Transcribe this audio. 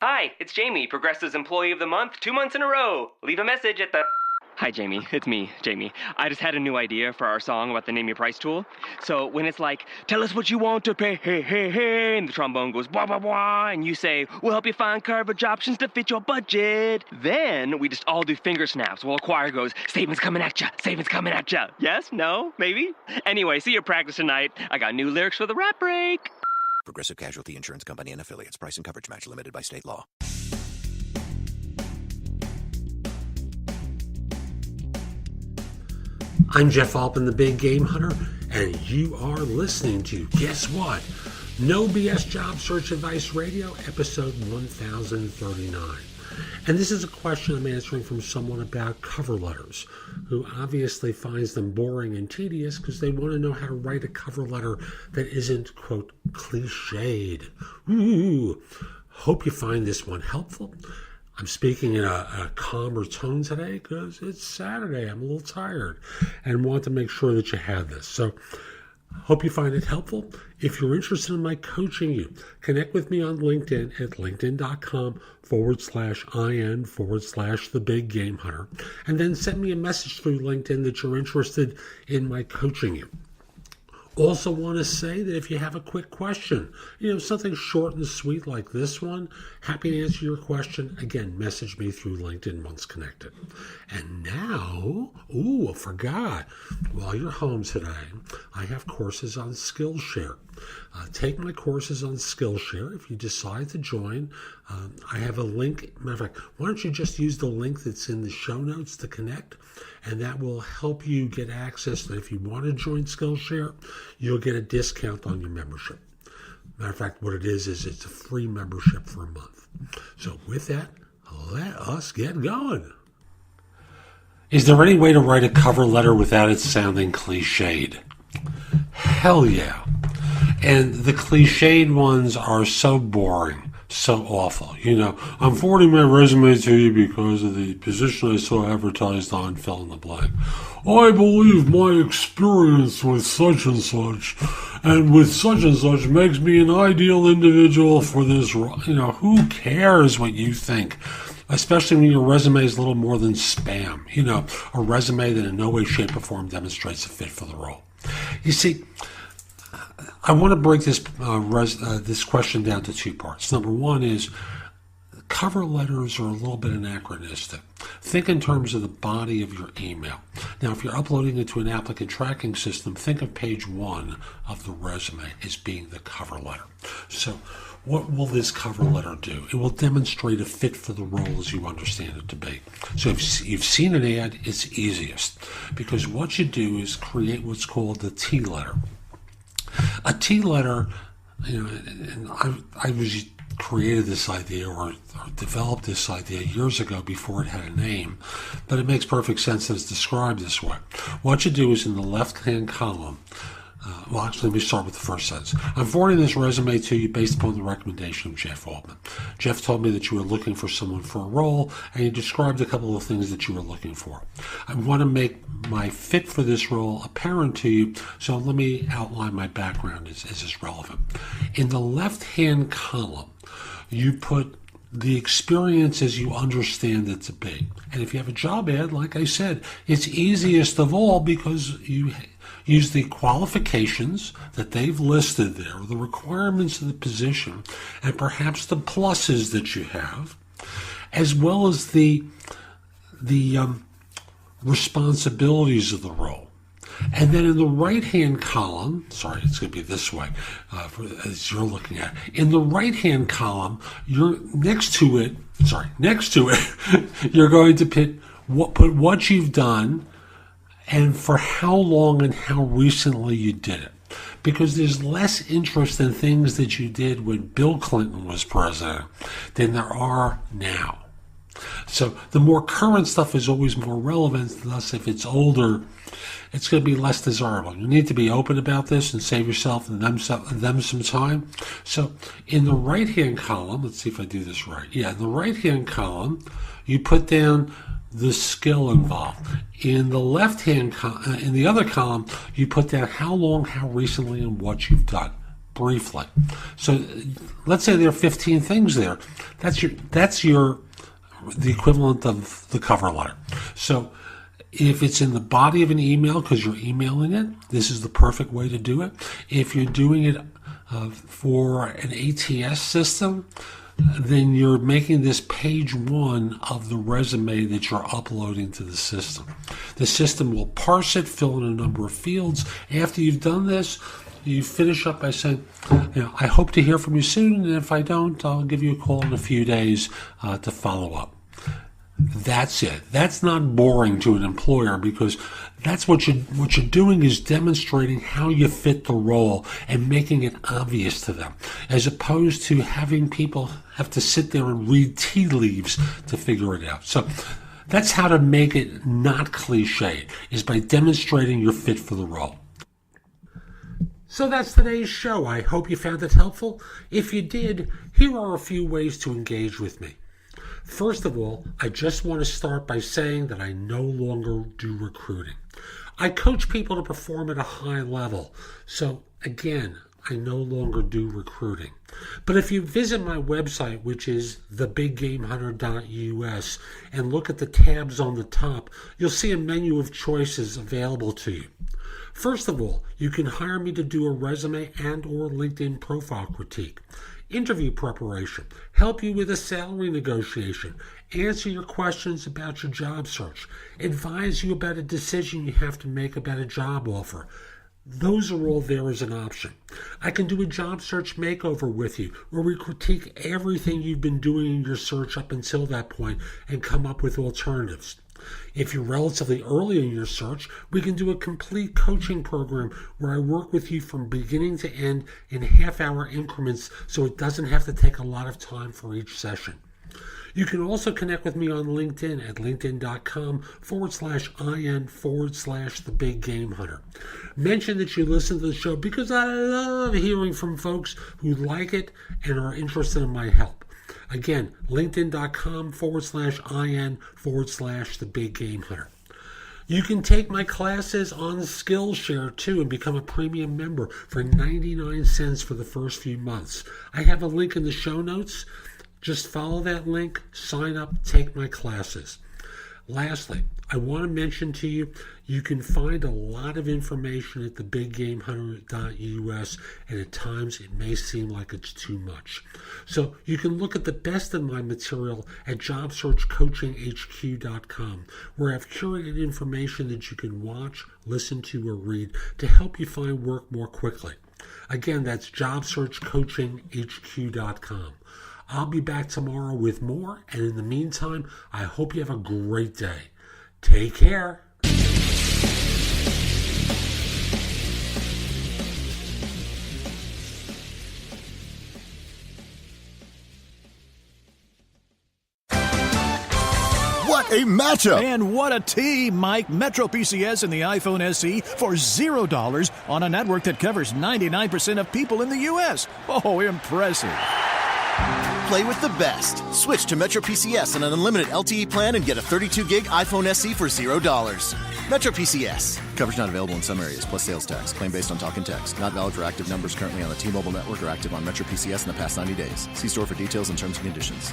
Hi, it's Jamie, Progressive's Employee of the Month, 2 months in a row. Leave a message at the... Hi, Jamie. It's me, Jamie. I just had a new idea for our song about the Name Your Price tool. So when it's like, tell us what you want to pay, hey, hey, hey, and the trombone goes, blah, blah, blah, and you say, we'll help you find coverage options to fit your budget. Then we just all do finger snaps while a choir goes, savings coming at ya, savings coming at ya. Yes? No? Maybe? Anyway, see you at practice tonight. I got new lyrics for the rap break. Progressive Casualty Insurance Company and Affiliates. Price and coverage match limited by state law. I'm Jeff Altman, the Big Game Hunter, and you are listening to, guess what? No BS Job Search Advice Radio, episode 1039. And this is a question I'm answering from someone about cover letters, who obviously finds them boring and tedious because they want to know how to write a cover letter that isn't, quote, cliched. Ooh, hope you find this one helpful. I'm speaking in a calmer tone today because it's Saturday. I'm a little tired and want to make sure that you have this. So hope you find it helpful. If you're interested in my coaching you, connect with me on LinkedIn at linkedin.com/IN/the Big Game Hunter. And then send me a message through LinkedIn that you're interested in my coaching you. Also want to say that if you have a quick question, something short and sweet like this one, happy to answer your question. Again, message me through LinkedIn once connected. And now, I forgot. While you're home today, I have courses on Skillshare. Take my courses on Skillshare. If you decide to join, I have a link. Matter of fact, why don't you just use the link that's in the show notes to connect, and that will help you get access. And if you want to join Skillshare, you'll get a discount on your membership. Matter of fact, what it is it's a free membership for a month. So with that, let us get going. Is there any way to write a cover letter without it sounding cliched? Hell yeah. And the cliched ones are so boring, so awful. I'm forwarding my resume to you because of the position I saw advertised on fill in the blank. I believe my experience with such and with such makes me an ideal individual for this. Who cares what you think? Especially when your resume is little more than spam. A resume that in no way, shape, or form demonstrates a fit for the role. You see, I want to break this question down to two parts. Number one is cover letters are a little bit anachronistic. Think in terms of the body of your email. Now, if you're uploading it to an applicant tracking system, think of page 1 of the resume as being the cover letter. So what will this cover letter do? It will demonstrate a fit for the role as you understand it to be. So if you've seen an ad, it's easiest because what you do is create what's called the T letter. A T letter, and I created this idea or developed this idea years ago before it had a name, but it makes perfect sense that it's described this way. What you do is in the left-hand column, let me start with the first sentence. I'm forwarding this resume to you based upon the recommendation of Jeff Altman. Jeff told me that you were looking for someone for a role, and he described a couple of things that you were looking for. I want to make my fit for this role apparent to you, so let me outline my background as is relevant. In the left-hand column, you put the experience as you understand it to be. And if you have a job ad, like I said, it's easiest of all because you use the qualifications that they've listed there, the requirements of the position, and perhaps the pluses that you have, as well as the responsibilities of the role. And then in the right-hand column, it's going to be this way, as you're looking at it. In the right-hand column, next to it, you're going to put what you've done and for how long and how recently you did it. Because there's less interest in things that you did when Bill Clinton was president than there are now. So the more current stuff is always more relevant, thus if it's older, it's going to be less desirable. You need to be open about this and save yourself and them some time. So in the right-hand column, let's see if I do this right. Yeah, in the right-hand column, you put down the skill involved. In the left-hand, in the other column, you put down how long, how recently, and what you've done. briefly. So let's say there are 15 things there. That's the equivalent of the cover letter. So if it's in the body of an email because you're emailing it, this is the perfect way to do it. If you're doing it for an ATS system, then you're making this page one of the resume that you're uploading to the system. The system will parse it, fill in a number of fields. After you've done this, you finish up by saying, I hope to hear from you soon, and if I don't, I'll give you a call in a few days to follow up. That's it. That's not boring to an employer because that's what you're doing is demonstrating how you fit the role and making it obvious to them, as opposed to having people have to sit there and read tea leaves to figure it out. So that's how to make it not cliche, is by demonstrating you're fit for the role. So that's today's show. I hope you found it helpful. If you did, here are a few ways to engage with me. First of all, I just want to start by saying that I no longer do recruiting. I coach people to perform at a high level. So again, I no longer do recruiting. But if you visit my website, which is thebiggamehunter.us, and look at the tabs on the top, you'll see a menu of choices available to you. First of all, you can hire me to do a resume and or LinkedIn profile critique, interview preparation, help you with a salary negotiation, answer your questions about your job search, advise you about a decision you have to make about a job offer. Those are all there as an option. I can do a job search makeover with you, where we critique everything you've been doing in your search up until that point and come up with alternatives. If you're relatively early in your search, we can do a complete coaching program where I work with you from beginning to end in half-hour increments so it doesn't have to take a lot of time for each session. You can also connect with me on LinkedIn at linkedin.com/IN/the-big-game-hunter. Mention that you listen to the show because I love hearing from folks who like it and are interested in my help. Again, linkedin.com/IN/the-big-game-hunter. You can take my classes on Skillshare too and become a premium member for 99 cents for the first few months. I have a link in the show notes. Just follow that link, sign up, take my classes. Lastly, I want to mention to you, you can find a lot of information at thebiggamehunter.us, and at times it may seem like it's too much. So you can look at the best of my material at jobsearchcoachinghq.com, where I've curated information that you can watch, listen to, or read to help you find work more quickly. Again, that's jobsearchcoachinghq.com. I'll be back tomorrow with more, and in the meantime, I hope you have a great day. Take care. What a matchup! And what a team, Mike. Metro PCS and the iPhone SE for $0 on a network that covers 99% of people in the U.S. Oh, impressive. Play with the best. Switch to Metro PCS on an unlimited LTE plan and get a 32-gig iPhone SE for $0. Metro PCS. Coverage not available in some areas, plus sales tax. Claim based on talk and text. Not valid for active numbers currently on the T-Mobile network or active on Metro PCS in the past 90 days. See store for details and terms and conditions.